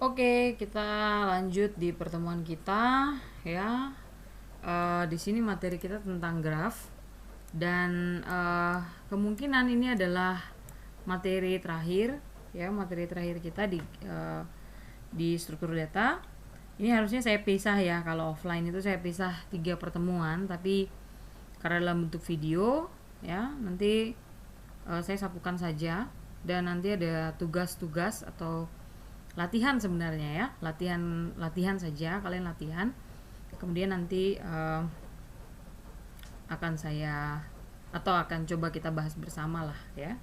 Oke, kita lanjut di pertemuan kita ya. Di sini materi kita tentang graf dan kemungkinan ini adalah materi terakhir ya, materi terakhir kita di struktur data. Ini harusnya saya pisah ya, kalau offline itu saya pisah 3 pertemuan, tapi karena dalam bentuk video ya, nanti saya satukan saja dan nanti ada tugas-tugas atau latihan sebenarnya ya, latihan saja, kalian latihan, kemudian nanti akan coba kita bahas bersama lah ya.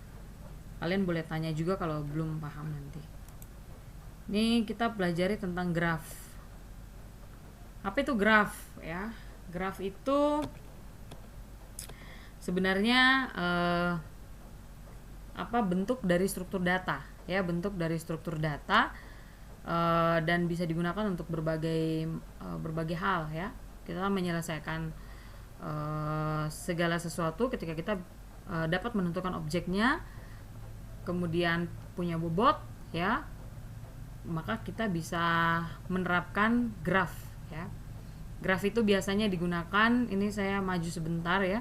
Kalian boleh tanya juga kalau belum paham nanti. Ini kita pelajari tentang graf. Apa itu graf ya? Graf itu sebenarnya bentuk dari struktur data ya, bentuk dari struktur data dan bisa digunakan untuk berbagai hal ya. Kita menyelesaikan segala sesuatu ketika kita dapat menentukan objeknya, kemudian punya bobot ya, maka kita bisa menerapkan graf ya. Graf itu biasanya digunakan, ini saya maju sebentar ya,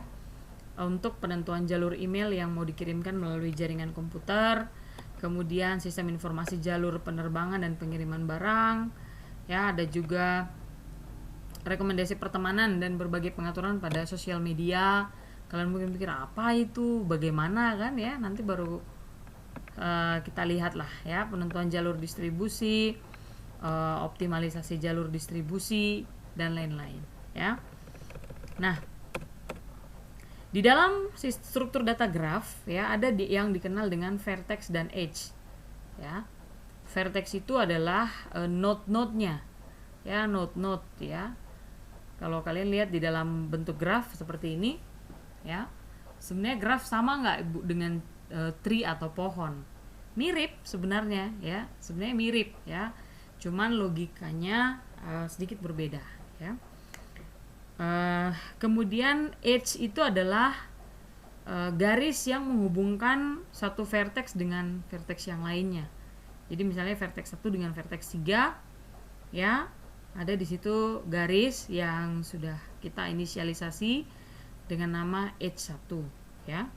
untuk penentuan jalur email yang mau dikirimkan melalui jaringan komputer, kemudian sistem informasi jalur penerbangan dan pengiriman barang ya, ada juga rekomendasi pertemanan dan berbagai pengaturan pada sosial media. Kalian mungkin pikir apa itu, bagaimana kan ya, nanti baru kita lihat lah ya, penentuan jalur distribusi, optimalisasi jalur distribusi dan lain-lain ya. Nah, di dalam struktur data graf ya, ada yang dikenal dengan vertex dan edge ya. Vertex itu adalah node-node-nya ya, node-node ya. Kalau kalian lihat di dalam bentuk graf seperti ini ya, sebenarnya graf sama nggak dengan tree atau pohon? Mirip sebenarnya ya, sebenarnya mirip ya, cuman logikanya sedikit berbeda ya. Kemudian edge itu adalah garis yang menghubungkan satu vertex dengan vertex yang lainnya. Jadi misalnya vertex 1 dengan vertex 3 ya, ada di situ garis yang sudah kita inisialisasi dengan nama edge 1 ya.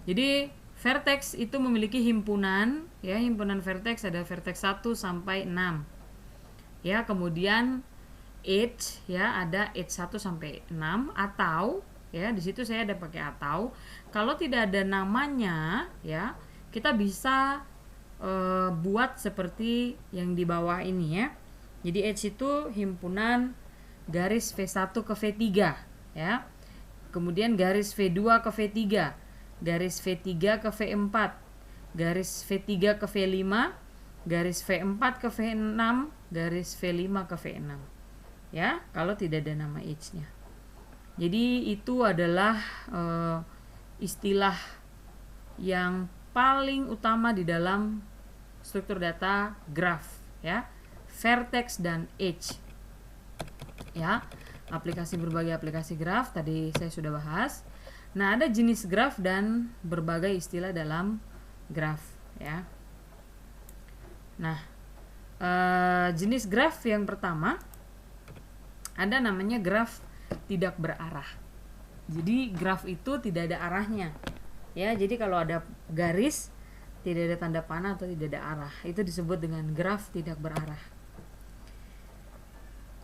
Jadi vertex itu memiliki himpunan ya, himpunan vertex ada vertex 1 sampai 6 ya. Kemudian edge ya, ada edge 1 sampai 6, atau ya, di situ saya ada pakai atau. Kalau tidak ada namanya ya, kita bisa buat seperti yang di bawah ini ya. Jadi edge itu himpunan garis V1 ke V3 ya. Kemudian garis V2 ke V3, garis V3 ke V4, garis V3 ke V5, garis V4 ke V6, garis V5 ke V6 ya, kalau tidak ada nama edge-nya. Jadi itu adalah istilah yang paling utama di dalam struktur data graf ya, vertex dan edge ya. Berbagai aplikasi graf tadi saya sudah bahas. Nah, ada jenis graf dan berbagai istilah dalam graf ya. Nah, jenis graf yang pertama ada namanya graf tidak berarah. Jadi graf itu tidak ada arahnya ya. Jadi kalau ada garis tidak ada tanda panah atau tidak ada arah, itu disebut dengan graf tidak berarah.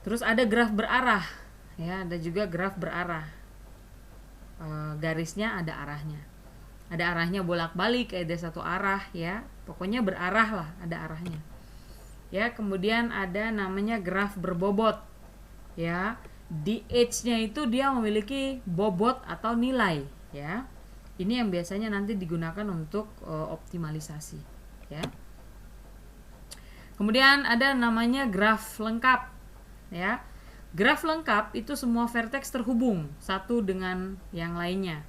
Terus ada graf berarah ya, ada juga graf berarah. Garisnya ada arahnya. Ada arahnya bolak-balik, ada satu arah ya. Pokoknya berarah lah, ada arahnya. Ya, kemudian ada namanya graf berbobot. Ya, di edge-nya itu dia memiliki bobot atau nilai ya. Ini yang biasanya nanti digunakan untuk optimalisasi ya. Kemudian ada namanya graf lengkap ya. Graf lengkap itu semua vertex terhubung satu dengan yang lainnya.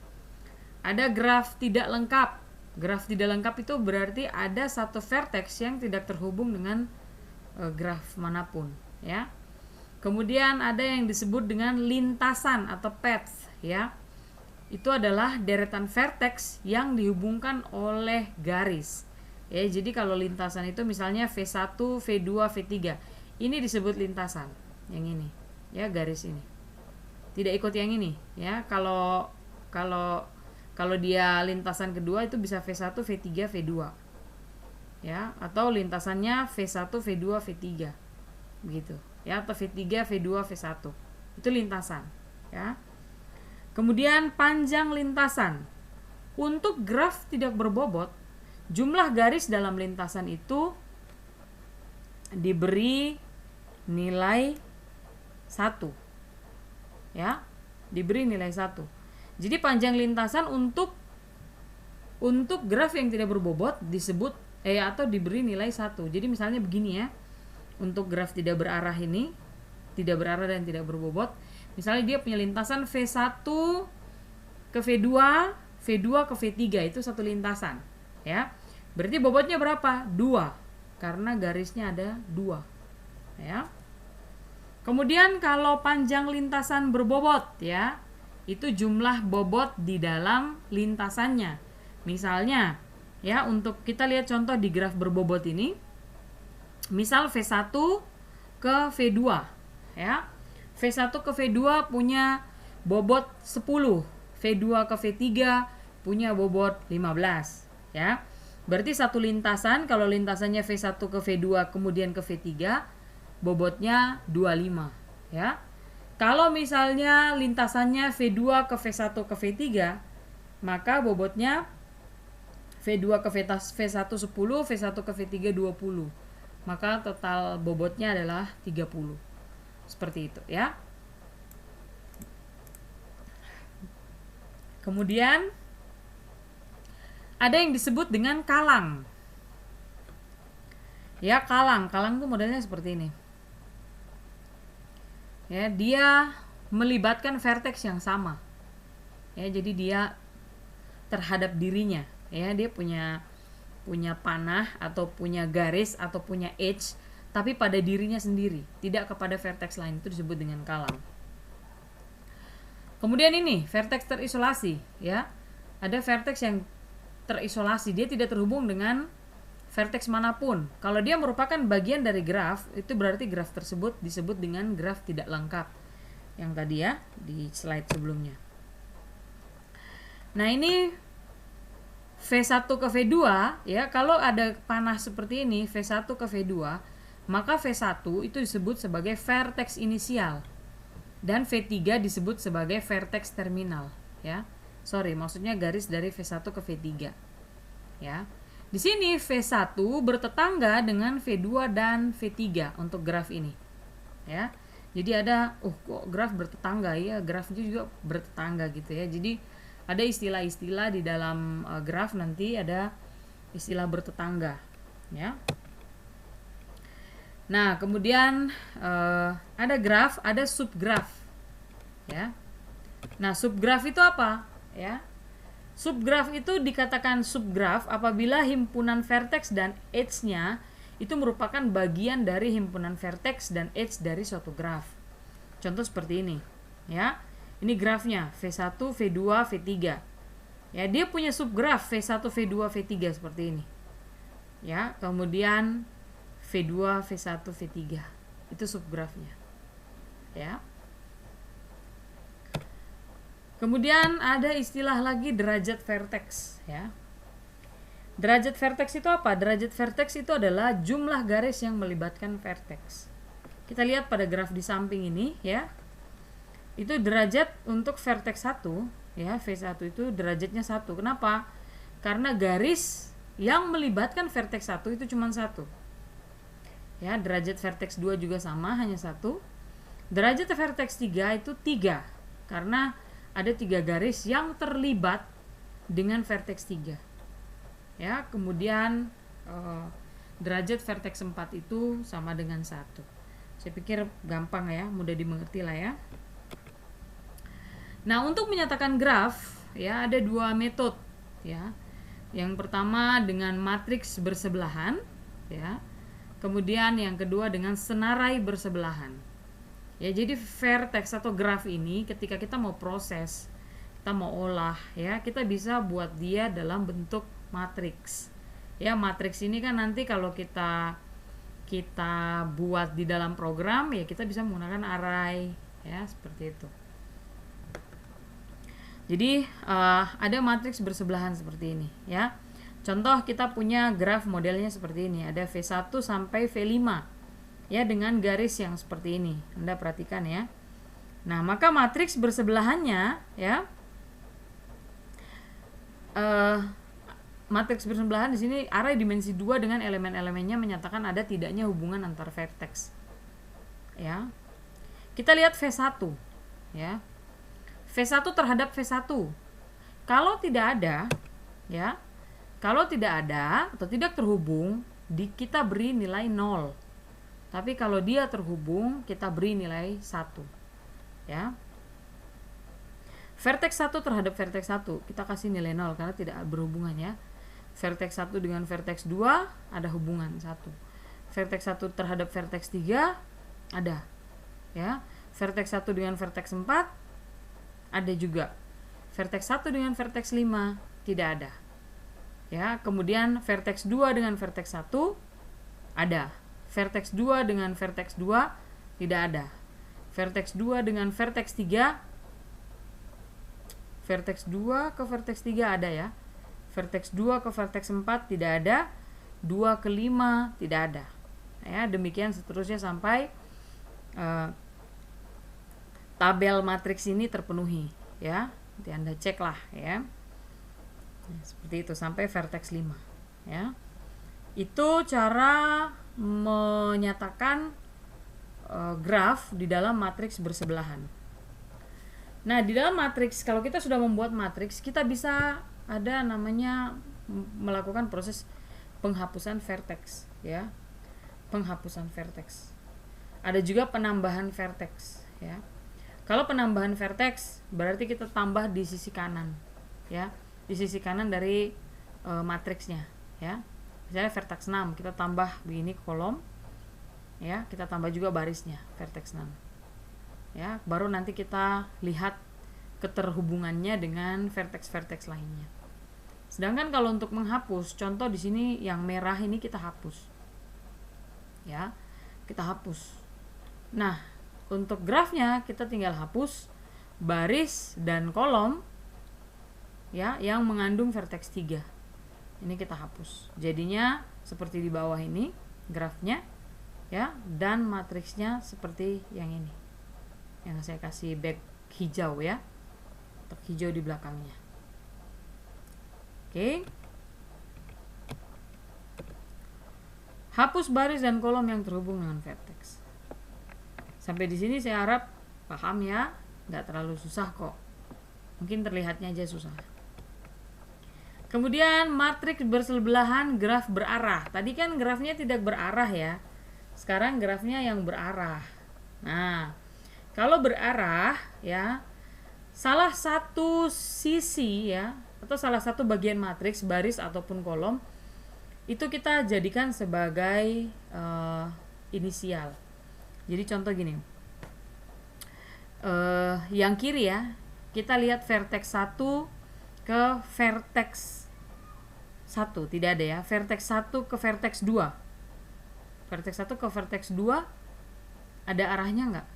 Ada graf tidak lengkap. Graf tidak lengkap itu berarti ada satu vertex yang tidak terhubung dengan graf manapun ya. Kemudian ada yang disebut dengan lintasan atau path ya. Itu adalah deretan vertex yang dihubungkan oleh garis. Ya, jadi kalau lintasan itu misalnya V1, V2, V3. Ini disebut lintasan. Yang ini, ya, garis ini. Tidak ikut yang ini, ya. Kalau kalau kalau dia lintasan kedua itu bisa V1, V3, V2. Ya, atau lintasannya V1, V2, V3. Begitu. Ya, atau V3, V2, V1. Itu lintasan, ya. Kemudian panjang lintasan. Untuk graf tidak berbobot, jumlah garis dalam lintasan itu diberi nilai 1. Ya, diberi nilai 1. Jadi panjang lintasan untuk graf yang tidak berbobot disebut atau diberi nilai 1. Jadi misalnya begini ya. Untuk graf tidak berarah ini, tidak berarah dan tidak berbobot, misalnya dia punya lintasan V1 ke V2, V2 ke V3, itu satu lintasan, ya. Berarti bobotnya berapa? 2. Karena garisnya ada 2. Ya. Kemudian kalau panjang lintasan berbobot, ya, itu jumlah bobot di dalam lintasannya. Misalnya, ya, untuk kita lihat contoh di graf berbobot ini, misal V1 ke V2, ya. V1 ke V2 punya bobot 10, V2 ke V3 punya bobot 15, ya. Berarti satu lintasan, kalau lintasannya V1 ke V2 kemudian ke V3, bobotnya 25, ya. Kalau misalnya lintasannya V2 ke V1 ke V3, maka bobotnya V2 ke V1 10, V1 ke V3 20. Maka total bobotnya adalah 30. Seperti itu, ya. Kemudian ada yang disebut dengan kalang. Ya, kalang tuh modelnya seperti ini. Ya, dia melibatkan vertex yang sama. Ya, jadi dia terhadap dirinya, ya, dia punya panah atau punya garis atau punya edge, tapi pada dirinya sendiri, tidak kepada vertex lain. Itu disebut dengan kalang. Kemudian ini vertex terisolasi, ya. Ada vertex yang terisolasi, dia tidak terhubung dengan vertex manapun. Kalau dia merupakan bagian dari graf, itu berarti graf tersebut disebut dengan graf tidak lengkap. Yang tadi ya di slide sebelumnya. Nah, ini V1 ke V2, ya, kalau ada panah seperti ini V1 ke V2, maka V1 itu disebut sebagai vertex inisial dan V3 disebut sebagai vertex terminal, ya. Maksudnya garis dari V1 ke V3. Ya. Di sini V1 bertetangga dengan V2 dan V3 untuk graf ini. Ya. Jadi ada kok graf bertetangga, ya, grafnya juga bertetangga gitu ya. Jadi ada istilah-istilah di dalam graf, nanti ada istilah bertetangga, ya. Nah, kemudian ada graf, ada subgraf, ya. Nah, subgraf itu apa, ya? Subgraf itu dikatakan subgraf apabila himpunan vertex dan edge-nya itu merupakan bagian dari himpunan vertex dan edge dari suatu graf. Contoh seperti ini, ya. Ini grafnya V1, V2, V3. Ya, dia punya subgraf V1, V2, V3 seperti ini. Ya, kemudian V2, V1, V3. Itu subgrafnya. Ya. Kemudian ada istilah lagi derajat vertex, ya. Derajat vertex itu apa? Derajat vertex itu adalah jumlah garis yang melibatkan vertex. Kita lihat pada graf di samping ini, ya. Itu derajat untuk vertex 1, ya, V1 itu derajatnya 1. Kenapa? Karena garis yang melibatkan vertex 1 itu cuma 1. Ya, derajat vertex 2 juga sama, hanya 1. Derajat vertex 3 itu 3. Karena ada 3 garis yang terlibat dengan vertex 3. Ya, kemudian derajat vertex 4 itu sama dengan 1. Saya pikir gampang ya, mudah dimengerti lah ya. Nah, untuk menyatakan graf, ya, ada 2 metode, ya. Yang pertama dengan matriks bersebelahan, ya. Kemudian yang kedua dengan senarai bersebelahan. Ya, jadi vertex atau graf ini ketika kita mau proses, kita mau olah, ya, kita bisa buat dia dalam bentuk matriks. Ya, matriks ini kan nanti kalau kita buat di dalam program ya kita bisa menggunakan array ya, seperti itu. Jadi ada matriks bersebelahan seperti ini ya. Contoh kita punya graf modelnya seperti ini, ada V1 sampai V5 ya dengan garis yang seperti ini. Anda perhatikan ya. Nah, maka matriks bersebelahannya ya, matriks bersebelahan di sini array dimensi 2 dengan elemen-elemennya menyatakan ada tidaknya hubungan antar vertex. Ya. Kita lihat V1 ya. V1 terhadap V1. Kalau tidak ada ya, kalau tidak ada atau tidak terhubung, kita beri nilai 0. Tapi kalau dia terhubung, kita beri nilai 1. Ya. Vertex 1 terhadap vertex 1 kita kasih nilai 0 karena tidak berhubungan ya. Vertex 1 dengan vertex 2 ada hubungan 1. Vertex 1 terhadap vertex 3 ada. Ya. Vertex 1 dengan vertex 4 ada juga. Vertex 1 dengan vertex 5 tidak ada. Ya, kemudian vertex 2 dengan vertex 1 ada. Vertex 2 dengan vertex 2 tidak ada. Vertex 2 dengan vertex 3, vertex 2 ke vertex 3 ada ya. Vertex 2 ke vertex 4 tidak ada. 2 ke 5 tidak ada. Ya, demikian seterusnya sampai tabel matriks ini terpenuhi ya. Nanti Anda cek lah ya. Nah, seperti itu sampai vertex 5 ya. Itu cara menyatakan graf di dalam matriks bersebelahan. Nah, di dalam matriks, kalau kita sudah membuat matriks, kita bisa ada namanya melakukan proses penghapusan vertex ya. Penghapusan vertex. Ada juga penambahan vertex ya. Kalau penambahan vertex berarti kita tambah di sisi kanan ya. Di sisi kanan dari matriksnya ya. Misalnya vertex 6 kita tambah begini kolom ya, kita tambah juga barisnya vertex 6 ya, baru nanti kita lihat keterhubungannya dengan vertex-vertex lainnya. Sedangkan kalau untuk menghapus, contoh di sini yang merah ini kita hapus ya, kita hapus. Nah, untuk grafnya kita tinggal hapus baris dan kolom ya yang mengandung vertex 3. Ini kita hapus. Jadinya seperti di bawah ini grafnya ya, dan matriksnya seperti yang ini. Yang saya kasih back hijau ya. Untuk hijau di belakangnya. Oke. Hapus baris dan kolom yang terhubung dengan vertex. Sampai di sini saya harap paham ya, nggak terlalu susah kok. Mungkin terlihatnya aja susah. Kemudian matriks bersebelahan graf berarah. Tadi kan grafnya tidak berarah ya. Sekarang grafnya yang berarah. Nah, kalau berarah ya, salah satu sisi ya, atau salah satu bagian matriks, baris ataupun kolom, itu kita jadikan sebagai inisial. Jadi contoh gini, yang kiri ya, kita lihat vertex 1 ke vertex 1, tidak ada ya. Vertex 1 ke vertex 2. Vertex 1 ke vertex 2 ada arahnya nggak?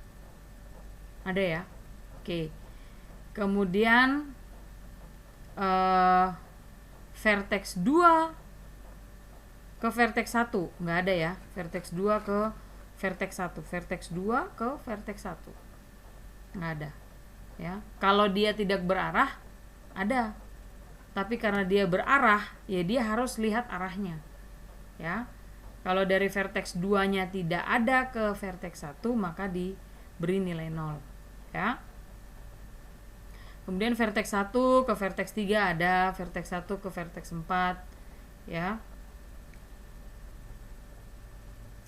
Ada ya. Oke. Kemudian vertex 2 ke vertex 1 nggak ada ya. Vertex 2 ke vertex 1. Vertex 2 ke vertex 1 nggak ada ya. Kalau dia tidak berarah ada, tapi karena dia berarah ya dia harus lihat arahnya ya. Kalau dari vertex 2-nya tidak ada ke vertex 1, maka diberi nilai 0 ya. Kemudian vertex 1 ke vertex 3 ada, vertex 1 ke vertex 4 ya.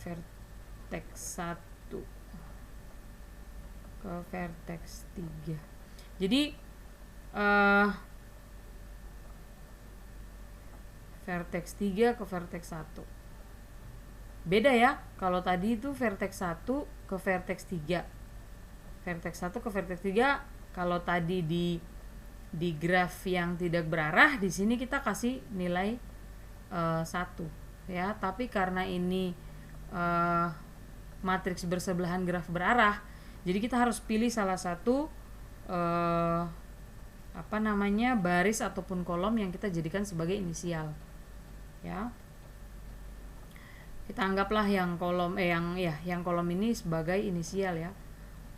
Vertex 1 ke vertex 3. Jadi vertex 3 ke vertex 1 beda ya. Kalau tadi itu vertex 1 ke vertex 3. Vertex 1 ke vertex 3 kalau tadi di graf yang tidak berarah, di sini kita kasih nilai satu ya, tapi karena ini matriks bersebelahan graf berarah, jadi kita harus pilih salah satu baris ataupun kolom yang kita jadikan sebagai inisial ya. Kita anggaplah yang kolom yang kolom ini sebagai inisial ya.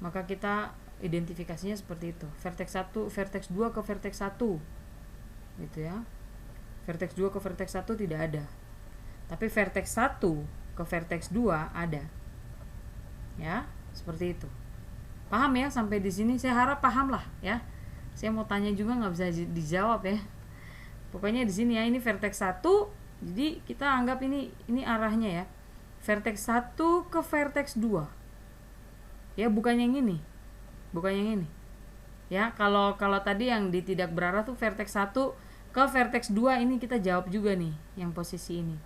Maka kita identifikasinya seperti itu. Vertex 1, vertex 2 ke vertex 1. Gitu ya. Vertex 2 ke vertex 1 tidak ada. Tapi vertex 1 ke vertex 2 ada. Ya, seperti itu. Paham ya sampai di sini? Saya harap paham lah ya. Saya mau tanya juga nggak bisa dijawab ya. Pokoknya di sini ya, ini vertex 1. Jadi kita anggap ini arahnya ya. Vertex 1 ke vertex 2. Ya, bukan yang ini. Bukan yang ini. Ya, kalau tadi yang di tidak berarah tuh vertex 1 ke vertex 2, ini kita jawab juga nih yang posisi ini.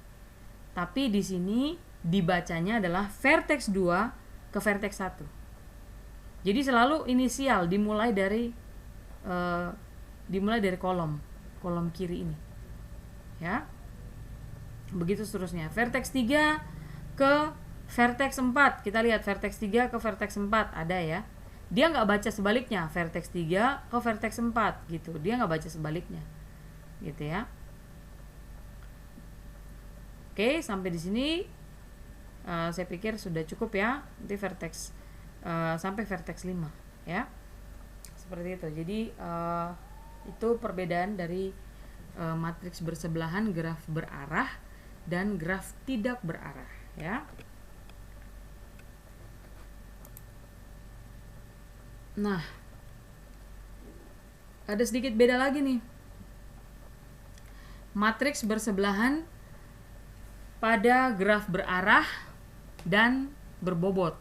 Tapi di sini dibacanya adalah vertex 2 ke vertex 1. Jadi selalu inisial dimulai dari kolom kiri ini. Ya. Begitu seterusnya. Vertex 3 ke vertex 4. Kita lihat vertex 3 ke vertex 4 ada ya. Dia nggak baca sebaliknya, vertex 3 ke vertex 4 gitu. Dia nggak baca sebaliknya. Gitu ya. Oke, sampai di sini saya pikir sudah cukup ya. Nanti vertex sampai vertex 5 ya. Seperti itu. Jadi itu perbedaan dari matriks bersebelahan graf berarah dan graf tidak berarah ya. Nah, ada sedikit beda lagi nih. Matriks bersebelahan pada graf berarah dan berbobot.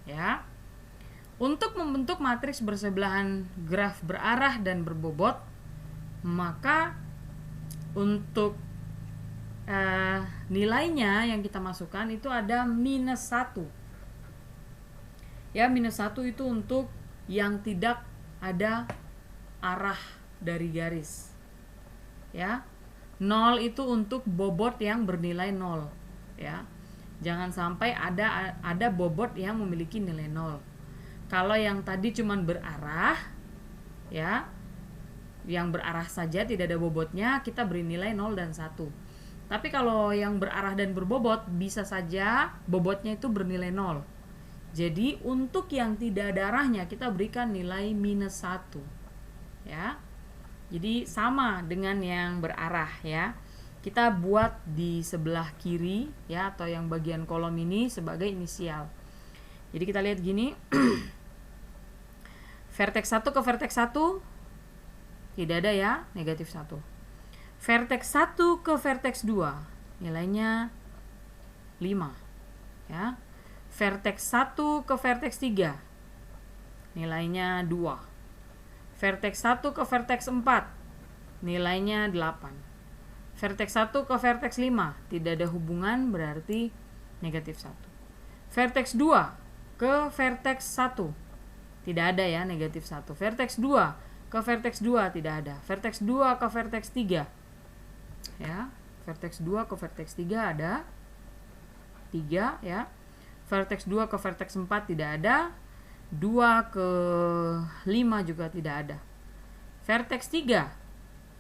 Ya. Untuk membentuk matriks bersebelahan graf berarah dan berbobot, maka untuk nilainya yang kita masukkan itu ada -1. Ya, -1 itu untuk yang tidak ada arah dari garis. Ya. 0 itu untuk bobot yang bernilai 0, ya. Jangan sampai ada bobot yang memiliki nilai 0. Kalau yang tadi cuman berarah, ya, yang berarah saja tidak ada bobotnya, kita beri nilai 0 dan 1. Tapi kalau yang berarah dan berbobot, bisa saja bobotnya itu bernilai 0. Jadi untuk yang tidak ada arahnya, kita berikan nilai -1. Ya. Jadi sama dengan yang berarah ya. Kita buat di sebelah kiri ya, atau yang bagian kolom ini sebagai inisial. Jadi kita lihat gini. Vertex 1 ke vertex 1 tidak ada ya, -1. Vertex 1 ke vertex 2 nilainya 5 ya. Vertex 1 ke vertex 3 nilainya 2. Vertex 1 ke vertex 4 nilainya 8. Vertex 1 ke vertex 5 tidak ada hubungan, berarti -1. Vertex 2 ke vertex 1 tidak ada ya, -1. Vertex 2 ke vertex 2 tidak ada. Vertex 2 ke vertex 3 ya. Vertex 2 ke vertex 3 ada 3 ya. Vertex 2 ke vertex 4 tidak ada. 2 ke 5 juga tidak ada. Vertex 3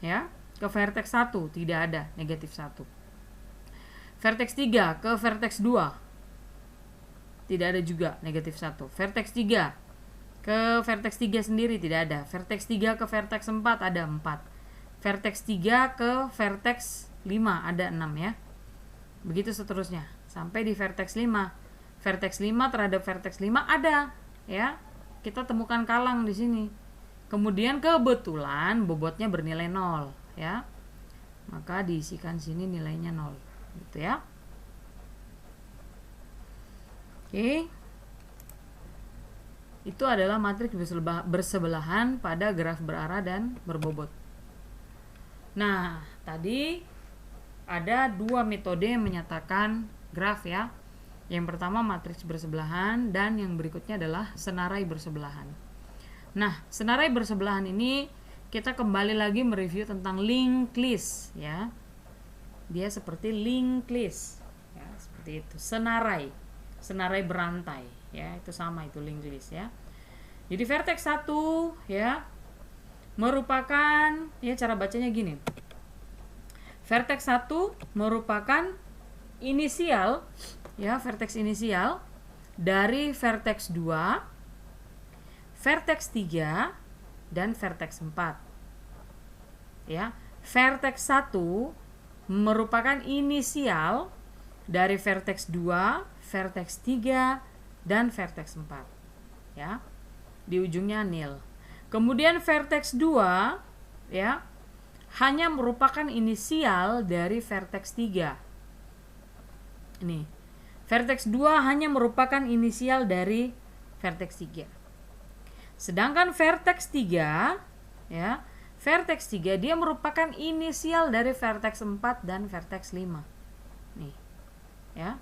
ya ke vertex 1 tidak ada, -1. Vertex 3 ke vertex 2 tidak ada juga, -1. Vertex 3 ke vertex 3 sendiri tidak ada. Vertex 3 ke vertex 4 ada 4. Vertex 3 ke vertex 5 ada 6 ya. Begitu seterusnya sampai di vertex 5. Vertex 5 terhadap vertex 5 ada ya. Kita temukan kalang di sini. Kemudian kebetulan bobotnya bernilai 0 ya. Maka diisikan sini nilainya 0 gitu ya. Oke. Itu adalah matriks bersebelahan pada graf berarah dan berbobot. Nah, tadi ada 2 metode yang menyatakan graf ya. Yang pertama matriks bersebelahan dan yang berikutnya adalah senarai bersebelahan. Nah, senarai bersebelahan ini kita kembali lagi mereview tentang linked list ya. dia seperti linked list, ya, seperti itu. Senarai berantai, ya, itu sama, itu linked list, ya. Jadi vertex 1, ya, merupakan, ya, cara bacanya gini. Vertex 1 merupakan inisial, ya, vertex inisial dari vertex 2, vertex 3, dan vertex 4. Ya, vertex 1 merupakan inisial dari vertex 2, vertex 3, dan vertex 4. Ya. Di ujungnya nil. Kemudian vertex 2, ya, hanya merupakan inisial dari vertex 3. Ini. Vertex 2 hanya merupakan inisial dari vertex 3. Sedangkan vertex 3, ya, vertex 3 dia merupakan inisial dari vertex 4 dan vertex 5. Nih. Ya.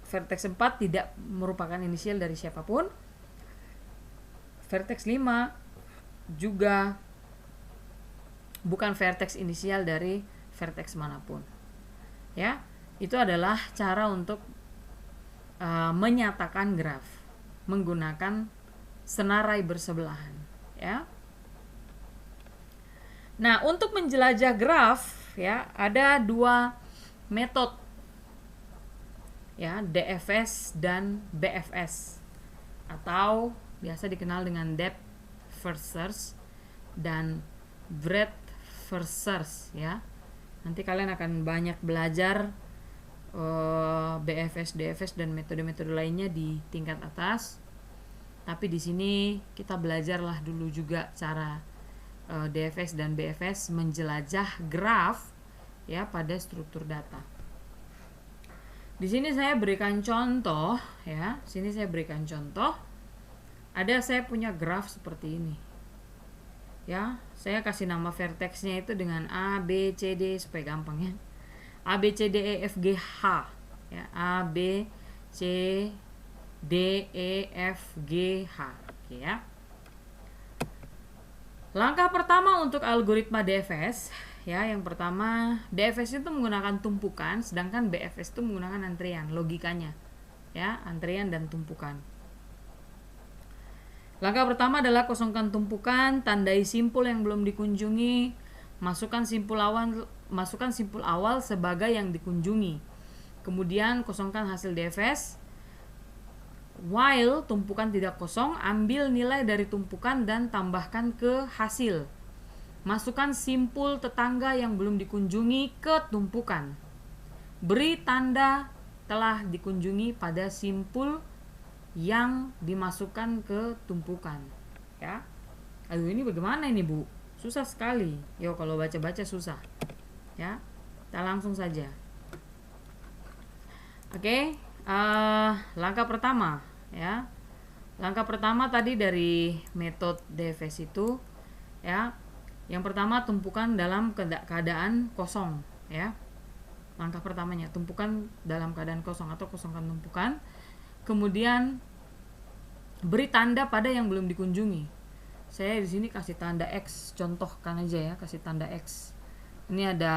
Vertex 4 tidak merupakan inisial dari siapapun. Vertex 5 juga bukan vertex inisial dari vertex manapun. Ya, itu adalah cara untuk menyatakan graf menggunakan senarai bersebelahan, ya. Nah, untuk menjelajah graf, ya, ada dua metode, ya, DFS dan BFS, atau biasa dikenal dengan depth first search dan breadth first search, ya. Nanti kalian akan banyak belajar BFS, DFS dan metode-metode lainnya di tingkat atas. Tapi di sini kita belajarlah dulu juga cara DFS dan BFS menjelajah graf, ya, pada struktur data. Di sini saya berikan contoh, ya. Sini saya berikan contoh. Saya punya graf seperti ini, ya. Saya kasih nama vertexnya itu dengan A, B, C, D supaya gampang, ya. A, B, C, D, E, F, G, H, ya. A, B, C, D, E, F, G, H, oke, ya. Langkah pertama untuk algoritma DFS, ya, yang pertama DFS itu menggunakan tumpukan, sedangkan BFS itu menggunakan antrian, logikanya, ya, antrian dan tumpukan. Langkah pertama adalah kosongkan tumpukan, tandai simpul yang belum dikunjungi, masukkan simpul awal sebagai yang dikunjungi. Kemudian kosongkan hasil DFS. While tumpukan tidak kosong, ambil nilai dari tumpukan dan tambahkan ke hasil. Masukkan simpul tetangga yang belum dikunjungi ke tumpukan. Beri tanda telah dikunjungi pada simpul yang dimasukkan ke tumpukan, ya. Aduh, ini bagaimana ini, Bu? Susah sekali. Yo, kalau baca-baca susah, ya. Kita langsung saja. Oke, langkah pertama, ya. Langkah pertama tadi dari metode DFS itu, ya. Yang pertama, tumpukan dalam keadaan kosong, ya. Langkah pertamanya, tumpukan dalam keadaan kosong atau kosongkan tumpukan. Kemudian beri tanda pada yang belum dikunjungi. Saya di sini kasih tanda X, contohkan aja, ya, kasih tanda X. Ini ada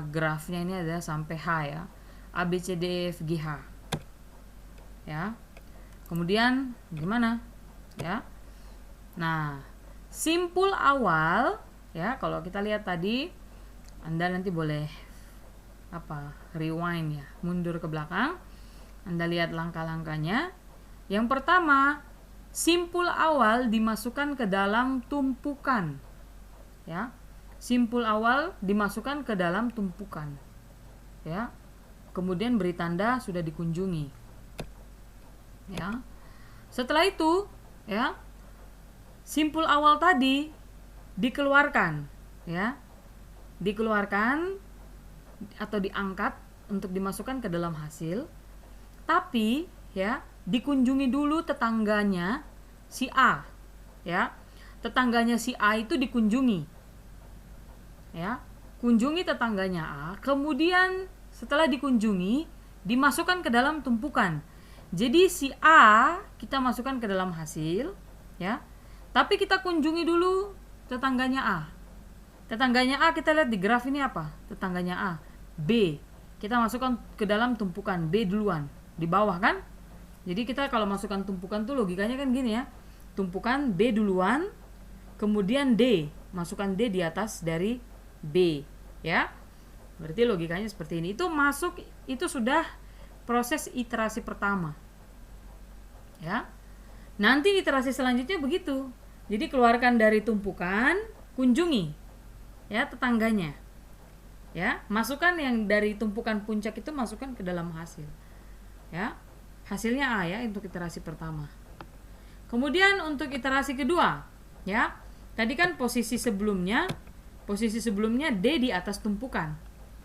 grafnya, ini ada sampai H, ya. A, B, C, D, E, F, G, H. Ya. Kemudian gimana? Ya. Nah, simpul awal, ya, kalau kita lihat tadi, Anda nanti boleh rewind, ya, mundur ke belakang. Anda lihat langkah-langkahnya. Yang pertama, simpul awal dimasukkan ke dalam tumpukan, ya. Simpul awal dimasukkan ke dalam tumpukan, ya. Kemudian beri tanda sudah dikunjungi, ya. Setelah itu, ya, simpul awal tadi dikeluarkan, ya. Dikeluarkan atau diangkat untuk dimasukkan ke dalam hasil. Tapi, ya, dikunjungi dulu tetangganya si A, ya. Tetangganya si A itu dikunjungi, ya. Kunjungi tetangganya A, kemudian setelah dikunjungi dimasukkan ke dalam tumpukan. Jadi si A kita masukkan ke dalam hasil, ya. Tapi kita kunjungi dulu tetangganya A. Tetangganya A, kita lihat di graf ini apa? Tetangganya A, B. Kita masukkan ke dalam tumpukan B duluan, di bawah kan? Jadi kita kalau masukkan tumpukan tuh logikanya kan gini ya. Tumpukan B duluan, kemudian D. Masukkan D di atas dari B, ya. Berarti logikanya seperti ini. Itu sudah proses iterasi pertama. Ya. Nanti iterasi selanjutnya begitu. Jadi keluarkan dari tumpukan, kunjungi ya tetangganya. Ya, masukkan yang dari tumpukan puncak itu masukkan ke dalam hasil. Ya. Hasilnya A ya untuk iterasi pertama. Kemudian untuk iterasi kedua, ya. Tadi kan posisi sebelumnya D di atas tumpukan,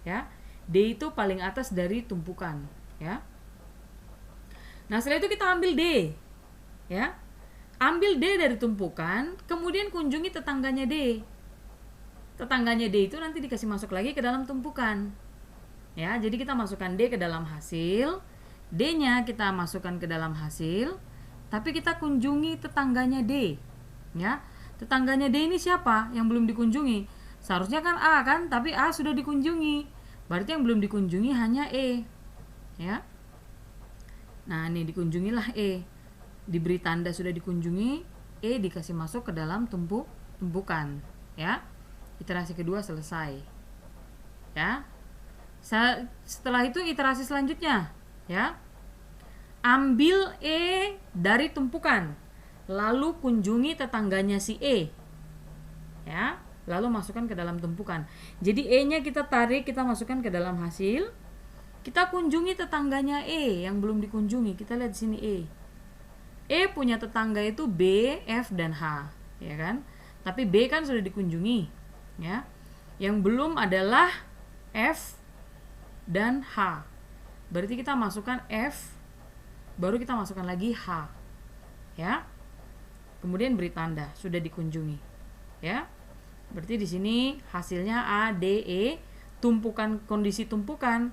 ya. D itu paling atas dari tumpukan, ya. Nah, setelah itu kita ambil D, ya. Ambil D dari tumpukan, kemudian kunjungi tetangganya D. Tetangganya D itu nanti dikasih masuk lagi ke dalam tumpukan. Ya, jadi kita masukkan D ke dalam hasil, D-nya kita masukkan ke dalam hasil, tapi kita kunjungi tetangganya D. Ya. Tetangganya D ini siapa yang belum dikunjungi? Seharusnya kan A kan, tapi A sudah dikunjungi. Berarti yang belum dikunjungi hanya E. Ya. Nah, ini dikunjungilah E. Diberi tanda sudah dikunjungi, E dikasih masuk ke dalam tumpukan, ya. Iterasi kedua selesai. Ya. Setelah itu iterasi selanjutnya, ya. Ambil E dari tumpukan, lalu kunjungi tetangganya si E. Ya, lalu masukkan ke dalam tumpukan. Jadi E-nya kita tarik, kita masukkan ke dalam hasil. Kita kunjungi tetangganya E yang belum dikunjungi. Kita lihat di sini E. E punya tetangga itu B, F dan H, ya kan? Tapi B kan sudah dikunjungi. Ya, yang belum adalah F dan H. Berarti kita masukkan F, baru kita masukkan lagi H, ya. Kemudian beri tanda sudah dikunjungi, ya. Berarti di sini hasilnya A, D, E. Kondisi tumpukan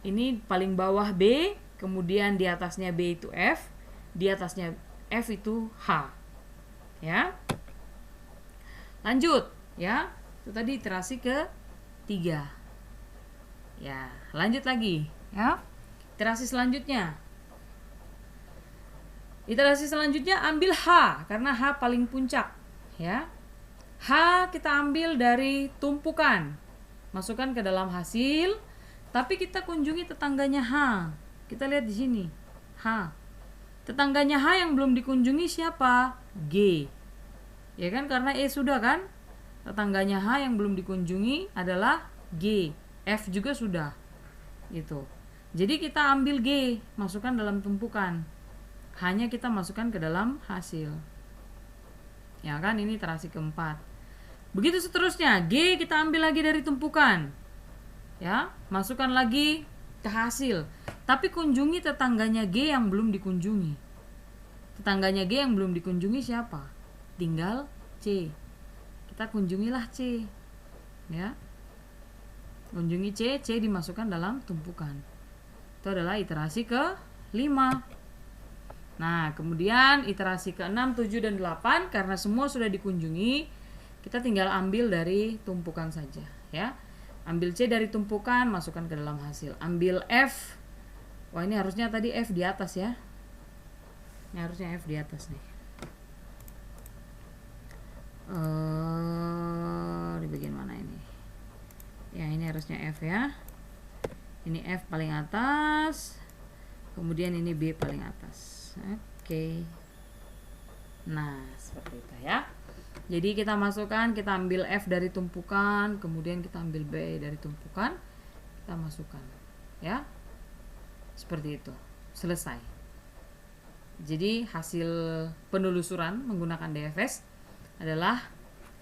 ini paling bawah B, kemudian di atasnya B itu F, di atasnya F itu H, ya. Lanjut, ya. Itu tadi iterasi ke-3. Ya, lanjut lagi, ya. Iterasi selanjutnya. Iterasi selanjutnya ambil H karena H paling puncak, ya. H kita ambil dari tumpukan. Masukkan ke dalam hasil, tapi kita kunjungi tetangganya H. Kita lihat di sini. H. Tetangganya H yang belum dikunjungi siapa? G. Ya kan, karena E sudah kan? Tetangganya H yang belum dikunjungi adalah G. F juga sudah. Gitu. Jadi kita ambil G, masukkan dalam tumpukan. Hanya kita masukkan ke dalam hasil. Ya kan, ini iterasi keempat. Begitu seterusnya, G kita ambil lagi dari tumpukan. Ya, masukkan lagi ke hasil. Tapi kunjungi tetangganya G yang belum dikunjungi. Tetangganya G yang belum dikunjungi siapa? Tinggal C. Kita kunjungilah C, ya. Kunjungi C dimasukkan dalam tumpukan. Itu adalah iterasi ke-5. Nah, kemudian iterasi ke-6, 7 dan 8 karena semua sudah dikunjungi, kita tinggal ambil dari tumpukan saja, ya. Ambil C dari tumpukan, masukkan ke dalam hasil. Ambil F. Wah, ini harusnya tadi F di atas ya. Ini harusnya F di atas nih. Di bagian mana ini? Ya, ini harusnya F ya. Ini F paling atas. Kemudian ini B paling atas. Oke. Nah, seperti itu ya. Jadi kita masukkan, kita ambil F dari tumpukan, kemudian kita ambil B dari tumpukan, kita masukkan. Ya. Seperti itu. Selesai. Jadi hasil penelusuran menggunakan DFS adalah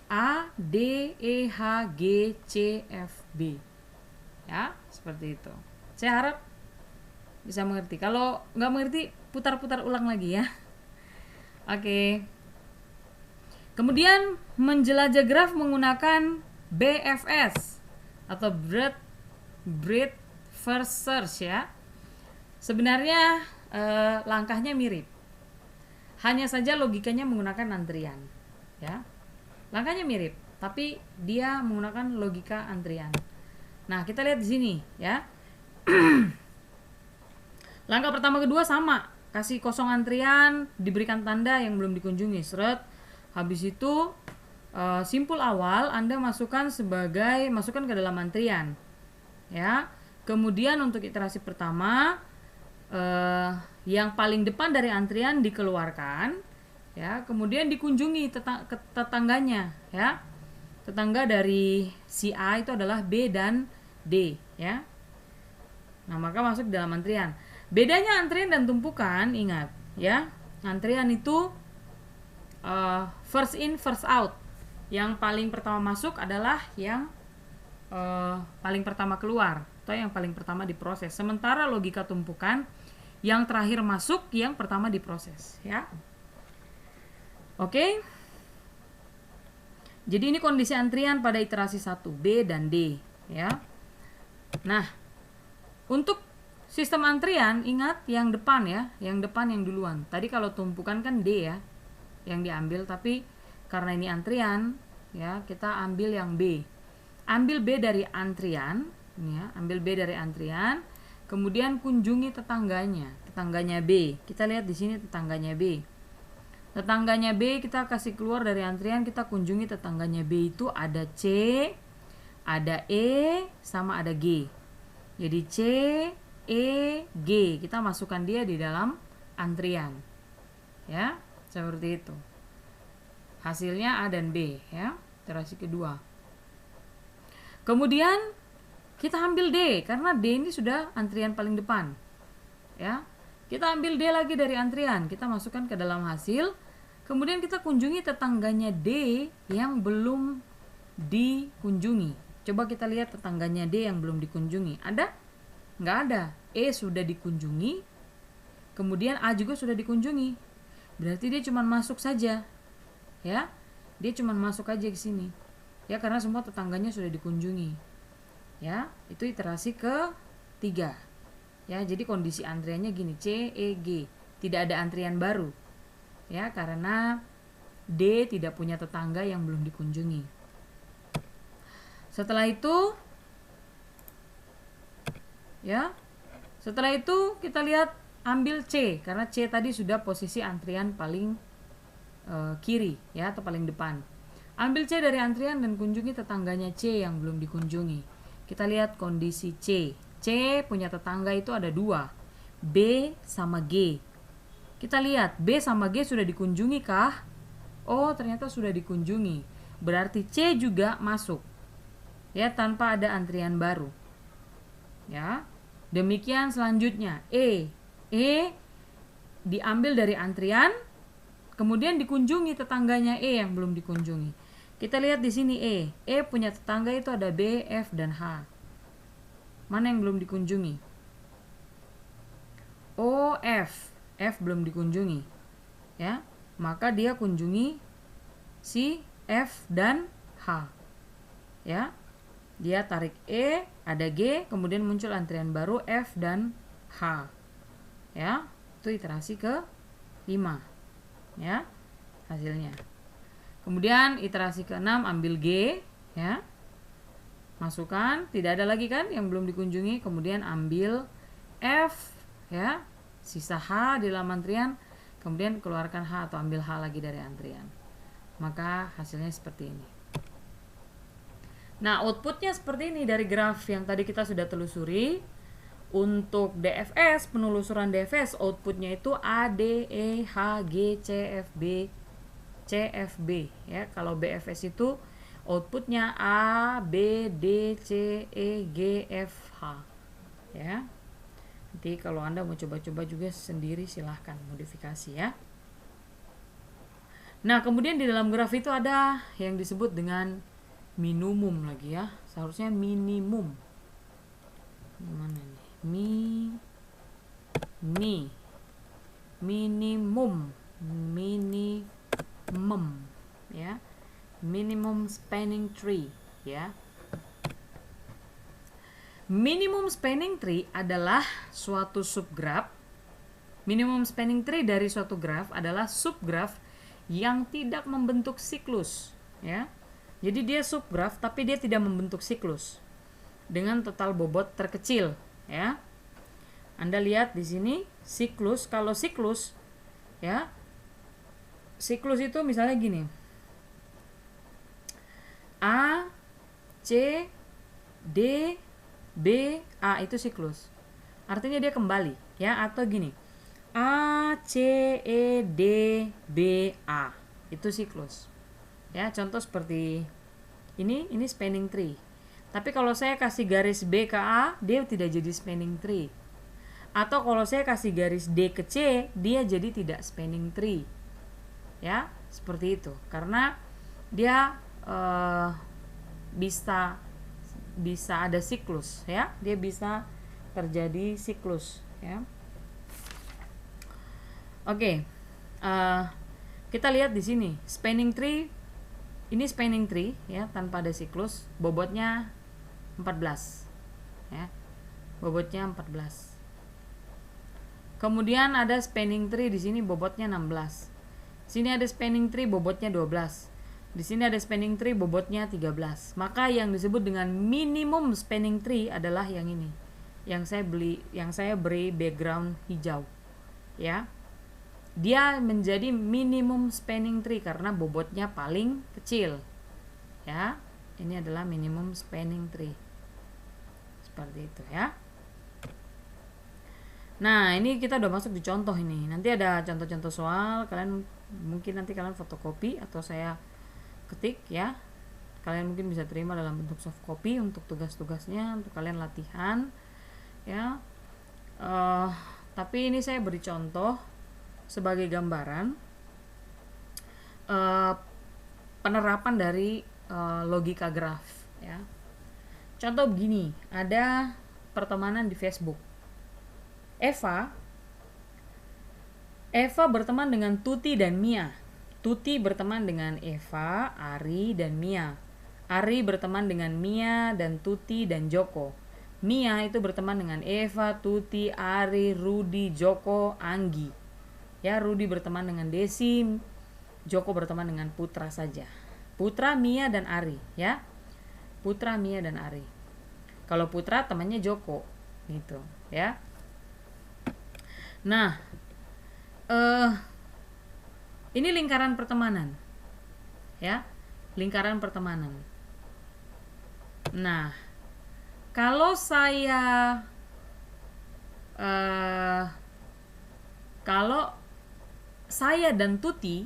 A, D, E, H, G, C, F, B. Ya, seperti itu. Saya harap bisa mengerti. Kalau nggak mengerti, putar-putar ulang lagi ya. Oke. Kemudian menjelajah graf menggunakan BFS atau breadth first search ya. Sebenarnya langkahnya mirip. Hanya saja logikanya menggunakan antrian, ya. Langkahnya mirip. tapi dia menggunakan logika antrian. Nah, kita lihat di sini ya. Langkah pertama kedua sama, kasih kosong antrian, diberikan tanda yang belum dikunjungi, seret. Habis itu simpul awal Anda masukkan ke dalam antrian, ya. Kemudian untuk iterasi pertama, yang paling depan dari antrian dikeluarkan, ya. Kemudian dikunjungi tetangganya, ya. Tetangga dari si A itu adalah B dan D, ya. Nah, maka masuk dalam antrian. Bedanya antrian dan tumpukan, ingat, ya. Antrian itu first in first out. Yang paling pertama masuk adalah yang paling pertama keluar atau yang paling pertama diproses. Sementara logika tumpukan, yang terakhir masuk, yang pertama diproses, ya. Oke. Jadi ini kondisi antrian pada iterasi 1, B dan D, ya. Nah, untuk sistem antrian, ingat yang depan ya, yang depan yang duluan. Tadi kalau tumpukan kan D ya, yang diambil, tapi karena ini antrian, ya, kita ambil yang B. Ambil B dari antrian, ya, ambil B dari antrian, kemudian kunjungi tetangganya B. Kita lihat di sini tetangganya B. Tetangganya B kita kasih keluar dari antrian, kita kunjungi tetangganya B itu ada C, ada E, sama ada G. Jadi C, E, G, kita masukkan dia di dalam antrian. Ya, seperti itu. Hasilnya A dan B, ya. Iterasi kedua. Kemudian kita ambil D karena D ini sudah antrian paling depan. Ya. Kita ambil D lagi dari antrian, kita masukkan ke dalam hasil. Kemudian kita kunjungi tetangganya D yang belum dikunjungi. Coba kita lihat tetangganya D yang belum dikunjungi. Ada? Nggak ada. E sudah dikunjungi, kemudian A juga sudah dikunjungi. Berarti dia cuma masuk saja. Ya, dia cuma masuk aja ke sini. Ya, karena semua tetangganya sudah dikunjungi. Ya, itu iterasi ke-3. Ya, jadi kondisi antriannya gini, C, E, G. Tidak ada antrian baru. Ya, karena D tidak punya tetangga yang belum dikunjungi. Setelah itu, ya, setelah itu kita lihat ambil C, karena C tadi sudah posisi antrian paling kiri, ya, atau paling depan. Ambil C dari antrian dan kunjungi tetangganya C yang belum dikunjungi. Kita lihat kondisi C. C punya tetangga itu ada 2, B sama G. Kita lihat B sama G sudah dikunjungi kah? Oh, ternyata sudah dikunjungi. Berarti C juga masuk. Ya, tanpa ada antrian baru. Ya. Demikian selanjutnya E diambil dari antrian, kemudian dikunjungi tetangganya E yang belum dikunjungi. Kita lihat di sini E punya tetangga itu ada B, F dan H. Mana yang belum dikunjungi? O, F belum dikunjungi, ya, maka dia kunjungi si F dan H, ya, dia tarik E, ada G, kemudian muncul antrian baru F dan H, ya, itu iterasi ke-5, ya, hasilnya. Kemudian iterasi ke-6 ambil G, ya, masukkan, tidak ada lagi kan yang belum dikunjungi, kemudian ambil F, ya, sisa H di dalam antrian, kemudian keluarkan H atau ambil H lagi dari antrian. Maka hasilnya seperti ini. Nah, outputnya seperti ini dari graf yang tadi kita sudah telusuri. Untuk DFS, penelusuran DFS, outputnya itu A, D, E, H, G, C, F, B, C, F, B. Ya, kalau BFS itu outputnya A, B, D, C, E, G, F, H. Ya. Nanti kalau Anda mau coba-coba juga sendiri silahkan modifikasi ya. Nah, kemudian di dalam graf itu ada yang disebut dengan minimum lagi ya. Seharusnya minimum. Mana nih? Minimum ya. Minimum spanning tree ya. Minimum spanning tree adalah suatu subgraf. Minimum spanning tree dari suatu graf adalah subgraf yang tidak membentuk siklus, ya. Jadi dia subgraf tapi dia tidak membentuk siklus dengan total bobot terkecil, ya. Anda lihat di sini siklus, kalau siklus, ya, siklus itu misalnya gini, A, C, D, B, A, itu siklus. Artinya dia kembali, ya, atau gini, A, C, E, D, B, A, itu siklus. Ya, contoh seperti ini spanning tree. Tapi kalau saya kasih garis B ke A, dia tidak jadi spanning tree. Atau kalau saya kasih garis D ke C, dia jadi tidak spanning tree. Ya, seperti itu. Karena dia bisa ada siklus, ya. Dia bisa terjadi siklus, ya. Oke. Kita lihat di sini, spanning tree. Ini spanning tree, ya, tanpa ada siklus, bobotnya 14. Ya. Bobotnya 14. Kemudian ada spanning tree di sini bobotnya 16. Sini ada spanning tree bobotnya 12. Di sini ada spanning tree bobotnya 13. Maka yang disebut dengan minimum spanning tree adalah yang ini. Yang saya beri background hijau. Ya. Dia menjadi minimum spanning tree karena bobotnya paling kecil. Ya. Ini adalah minimum spanning tree. Seperti itu, ya. Nah, ini kita udah masuk di contoh ini. Nanti ada contoh-contoh soal, mungkin nanti kalian fotokopi atau saya ketik, ya. Kalian mungkin bisa terima dalam bentuk soft copy untuk tugas-tugasnya, untuk kalian latihan, ya. Tapi ini saya beri contoh sebagai gambaran penerapan dari logika graf, ya. Contoh begini, ada pertemanan di Facebook. Eva berteman dengan Tuti dan Mia. Tuti berteman dengan Eva, Ari, dan Mia. Ari berteman dengan Mia dan Tuti dan Joko. Mia itu berteman dengan Eva, Tuti, Ari, Rudi, Joko, Anggi. Ya, Rudi berteman dengan Desi, Joko berteman dengan Putra saja. Putra, Mia, dan Ari, ya. Putra, Mia, dan Ari. Kalau Putra temannya Joko, gitu, ya. Nah, ini lingkaran pertemanan, ya, lingkaran pertemanan. Nah, kalau saya dan Tuti,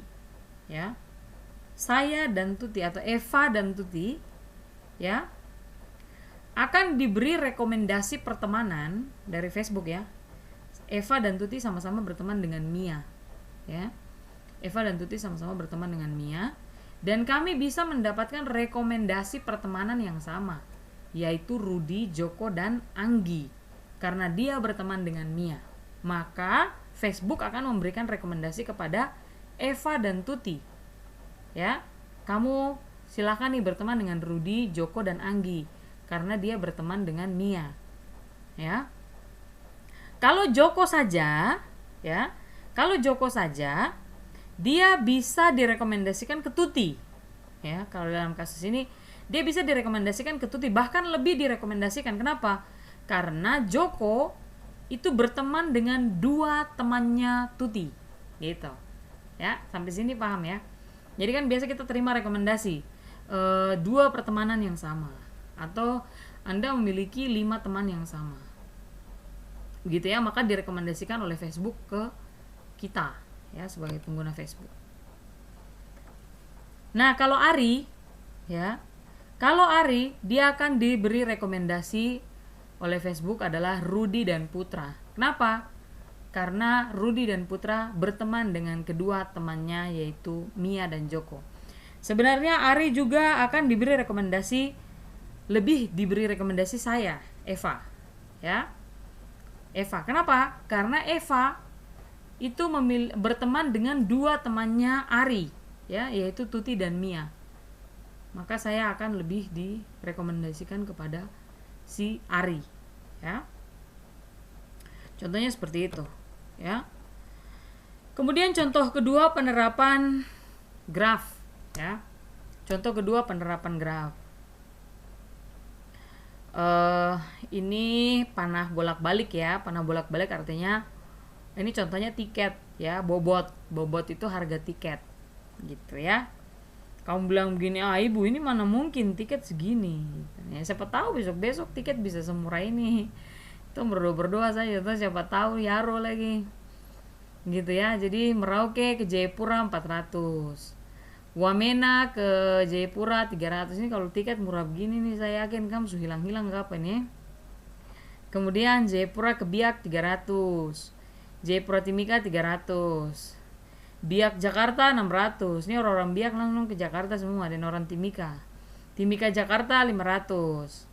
ya, saya dan Tuti atau Eva dan Tuti, ya, akan diberi rekomendasi pertemanan dari Facebook, ya. Eva dan Tuti sama-sama berteman dengan Mia, ya. Eva dan Tuti sama-sama berteman dengan Mia, dan kami bisa mendapatkan rekomendasi pertemanan yang sama, yaitu Rudi, Joko, dan Anggi. Karena dia berteman dengan Mia, maka Facebook akan memberikan rekomendasi kepada Eva dan Tuti, ya. Kamu silakan nih berteman dengan Rudi, Joko, dan Anggi karena dia berteman dengan Mia, ya. Kalau Joko saja, ya, dia bisa direkomendasikan ke Tuti, ya. Kalau dalam kasus ini dia bisa direkomendasikan ke Tuti, bahkan lebih direkomendasikan. Kenapa? Karena Joko itu berteman dengan 2 temannya Tuti, gitu, ya. Sampai sini paham, ya? Jadi kan biasa kita terima rekomendasi 2 pertemanan yang sama, atau Anda memiliki 5 teman yang sama, begitu, ya. Maka direkomendasikan oleh Facebook ke kita, ya, sebagai pengguna Facebook. Nah, kalau Ari, ya, dia akan diberi rekomendasi oleh Facebook adalah Rudi dan Putra. Kenapa? Karena Rudi dan Putra berteman dengan kedua temannya, yaitu Mia dan Joko. Sebenarnya Ari juga akan diberi rekomendasi saya, Eva, ya. Eva. Kenapa? Karena Eva itu berteman dengan 2 temannya Ari, ya, yaitu Tuti dan Mia. Maka saya akan lebih direkomendasikan kepada si Ari, ya. Contohnya seperti itu, ya. Kemudian contoh kedua penerapan graf, ya. Contoh kedua, penerapan graf. Ini panah bolak-balik ya. Panah bolak-balik artinya ini contohnya tiket ya, bobot. Bobot itu harga tiket gitu ya. Kamu bilang begini, ibu ini mana mungkin tiket segini, ya siapa tahu besok tiket bisa semurah ini. Itu berdoa saja tuh, siapa tahu Yaro lagi gitu ya. Jadi Merauke ke Jayapura 400, Wamena ke Jayapura 300. Ini kalau tiket murah begini nih, saya yakin kamu sudah hilang-hilang kapan ya. Kemudian Jayapura ke Biak 300, Jayapura Timika 300, Biak Jakarta 600. Ini orang-orang Biak langsung ke Jakarta semua, dan orang Timika. Timika Jakarta 500.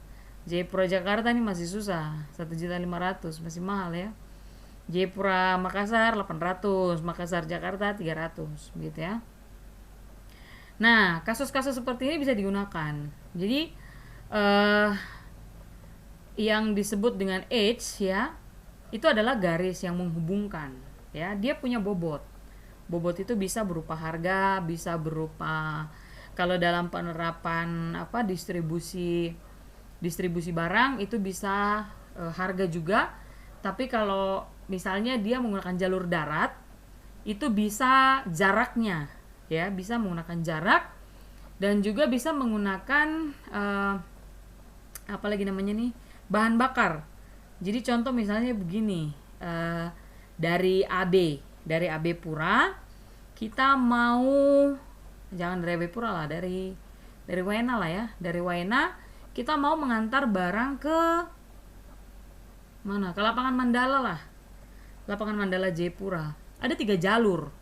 Jayapura Jakarta ini masih susah, 1.500.000, masih mahal ya. Jayapura Makassar 800, Makassar Jakarta 300 gitu ya. Nah, kasus-kasus seperti ini bisa digunakan. Jadi yang disebut dengan edge ya, itu adalah garis yang menghubungkan ya. Dia punya bobot. Bobot itu bisa berupa harga, bisa berupa, kalau dalam penerapan distribusi barang itu bisa harga juga. Tapi kalau misalnya dia menggunakan jalur darat, itu bisa jaraknya ya, bisa menggunakan jarak, dan juga bisa menggunakan bahan bakar. Jadi contoh misalnya begini, dari AB Pura kita mau, jangan dari AB Pura lah, dari Waena lah ya. Dari Waena kita mau mengantar barang ke mana? Ke lapangan Mandala lah. Lapangan Mandala Jayapura. Ada 3 jalur.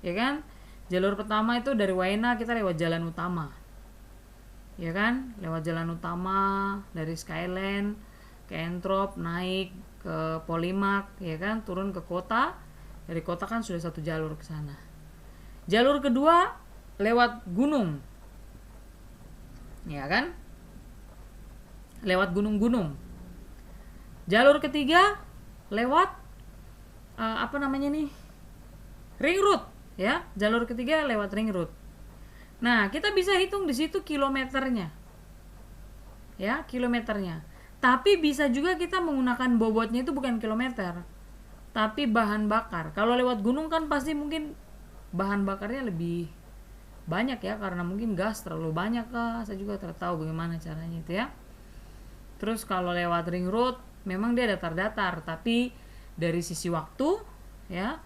Ya kan? Jalur pertama itu dari Waena kita lewat jalan utama. Ya kan? Lewat jalan utama dari Skyland ke Entrop, naik ke Polimak, ya kan? Turun ke kota. Dari kota kan sudah 1 jalur ke sana. Jalur kedua lewat gunung, ya kan? Lewat gunung-gunung. Jalur ketiga lewat ring road, ya. Jalur ketiga lewat ring road. Nah, kita bisa hitung di situ kilometernya, ya, kilometernya. Tapi bisa juga kita menggunakan bobotnya itu bukan kilometer, tapi bahan bakar. Kalau lewat gunung kan pasti mungkin bahan bakarnya lebih banyak ya, karena mungkin gas terlalu banyak kah, saya juga tidak tahu bagaimana caranya itu ya. Terus kalau lewat ring road memang dia datar-datar, tapi dari sisi waktu ya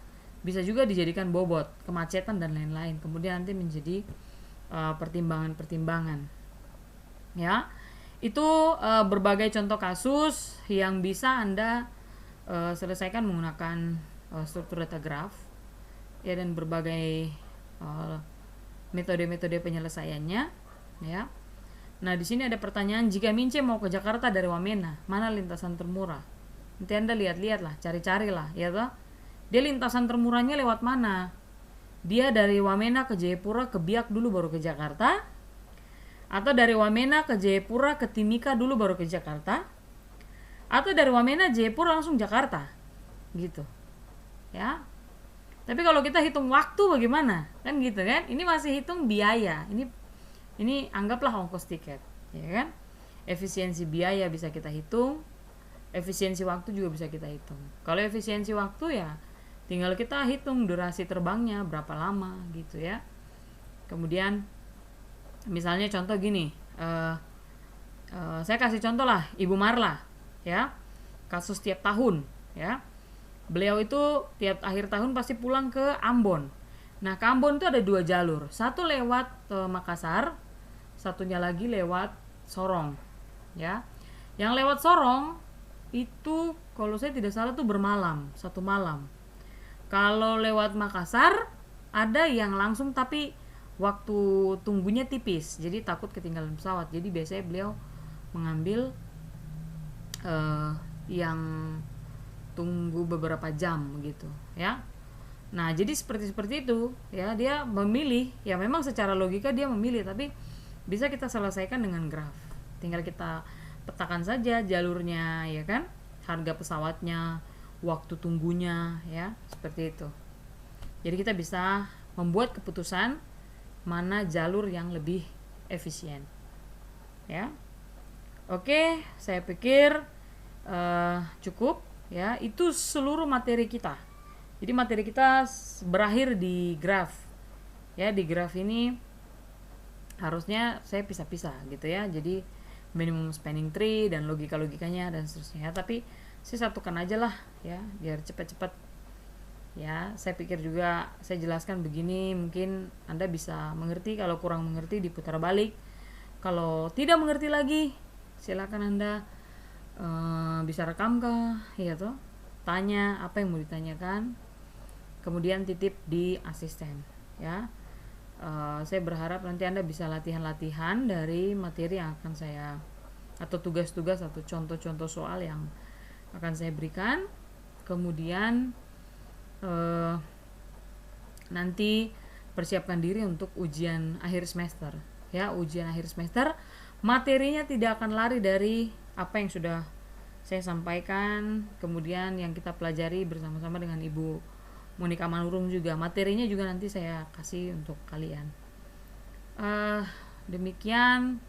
bisa juga dijadikan bobot, kemacetan dan lain-lain. Kemudian nanti menjadi pertimbangan-pertimbangan ya. Itu berbagai contoh kasus yang bisa Anda selesaikan menggunakan struktur data graf ya, dan berbagai metode-metode penyelesaiannya ya. Nah, di sini ada pertanyaan, jika Mince mau ke Jakarta dari Wamena, mana lintasan termurah? Nanti Anda lihat-lihatlah, cari-carilah ya toh. Dia lintasan termurahnya lewat mana? Dia dari Wamena ke Jayapura ke Biak dulu baru ke Jakarta, atau dari Wamena ke Jayapura ke Timika dulu baru ke Jakarta, atau dari Wamena Jayapura langsung Jakarta gitu ya. Tapi kalau kita hitung waktu bagaimana, kan gitu kan? Ini masih hitung biaya. Ini anggaplah ongkos tiket, ya kan? Efisiensi biaya bisa kita hitung, efisiensi waktu juga bisa kita hitung. Kalau efisiensi waktu ya tinggal kita hitung durasi terbangnya berapa lama gitu ya. Kemudian misalnya contoh gini, saya kasih contoh lah Ibu Marla ya, kasus tiap tahun ya. Beliau itu tiap akhir tahun pasti pulang ke Ambon. Nah, ke Ambon itu ada 2 jalur, satu lewat Makassar, satunya lagi lewat Sorong ya. Yang lewat Sorong itu kalau saya tidak salah tuh bermalam, 1 malam. Kalau lewat Makassar ada yang langsung, tapi waktu tunggunya tipis, jadi takut ketinggalan pesawat. Jadi biasanya beliau mengambil yang tunggu beberapa jam begitu ya. Nah, jadi seperti itu ya, dia memilih ya, memang secara logika dia memilih, tapi bisa kita selesaikan dengan graf. Tinggal kita petakan saja jalurnya ya kan, harga pesawatnya, waktu tunggunya ya, seperti itu. Jadi kita bisa membuat keputusan mana jalur yang lebih efisien. Ya, oke, saya pikir cukup ya. Itu seluruh materi kita. Jadi materi kita berakhir di graf. Ya, di graf ini harusnya saya pisah-pisah gitu ya. Jadi minimum spanning tree dan logikanya dan seterusnya. Tapi saya satukan aja lah ya, biar cepat-cepat. Ya, saya pikir juga saya jelaskan begini, mungkin Anda bisa mengerti. Kalau kurang mengerti diputar balik. Kalau tidak mengerti lagi, silakan Anda bisa rekam kah, ya toh, tanya apa yang mau ditanyakan, kemudian titip di asisten. Ya, saya berharap nanti Anda bisa latihan-latihan dari materi yang akan saya, atau tugas-tugas atau contoh-contoh soal yang akan saya berikan. Kemudian nanti persiapkan diri untuk ujian akhir semester. Ya, ujian akhir semester materinya tidak akan lari dari apa yang sudah saya sampaikan, kemudian yang kita pelajari bersama-sama dengan Ibu Monika Manurung juga. Materinya juga nanti saya kasih untuk kalian. Demikian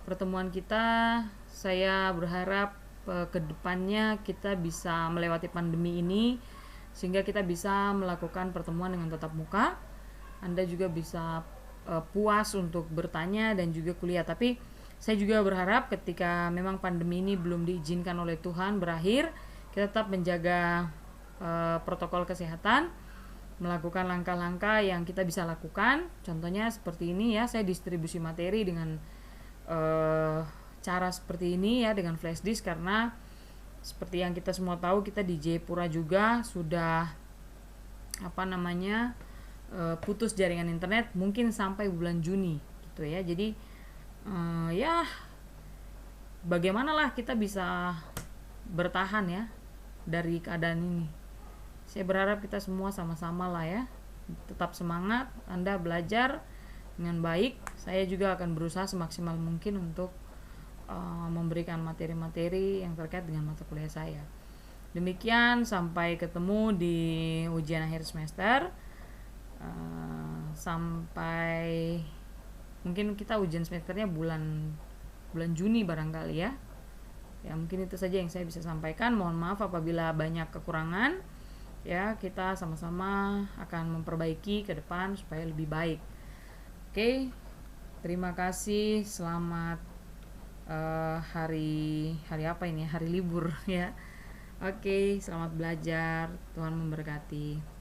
pertemuan kita. Saya berharap kedepannya kita bisa melewati pandemi ini sehingga kita bisa melakukan pertemuan dengan tatap muka. Anda juga bisa puas untuk bertanya dan juga kuliah. Tapi saya juga berharap ketika memang pandemi ini belum diizinkan oleh Tuhan berakhir, kita tetap menjaga protokol kesehatan, melakukan langkah-langkah yang kita bisa lakukan. Contohnya seperti ini ya, saya distribusi materi dengan cara seperti ini ya, dengan flash disk, karena seperti yang kita semua tahu, kita di Jayapura juga sudah putus jaringan internet mungkin sampai bulan Juni gitu ya. Jadi ya bagaimanalah kita bisa bertahan ya dari keadaan ini. Saya berharap kita semua sama-sama lah ya, tetap semangat. Anda belajar dengan baik, saya juga akan berusaha semaksimal mungkin untuk memberikan materi-materi yang terkait dengan mata kuliah saya. Demikian, sampai ketemu di ujian akhir semester. Sampai mungkin kita ujian semesternya bulan Juni barangkali ya. Ya, mungkin itu saja yang saya bisa sampaikan. Mohon maaf apabila banyak kekurangan. Ya, kita sama-sama akan memperbaiki ke depan supaya lebih baik. Oke, terima kasih. Selamat hari apa ini? Hari libur ya. Oke, selamat belajar. Tuhan memberkati.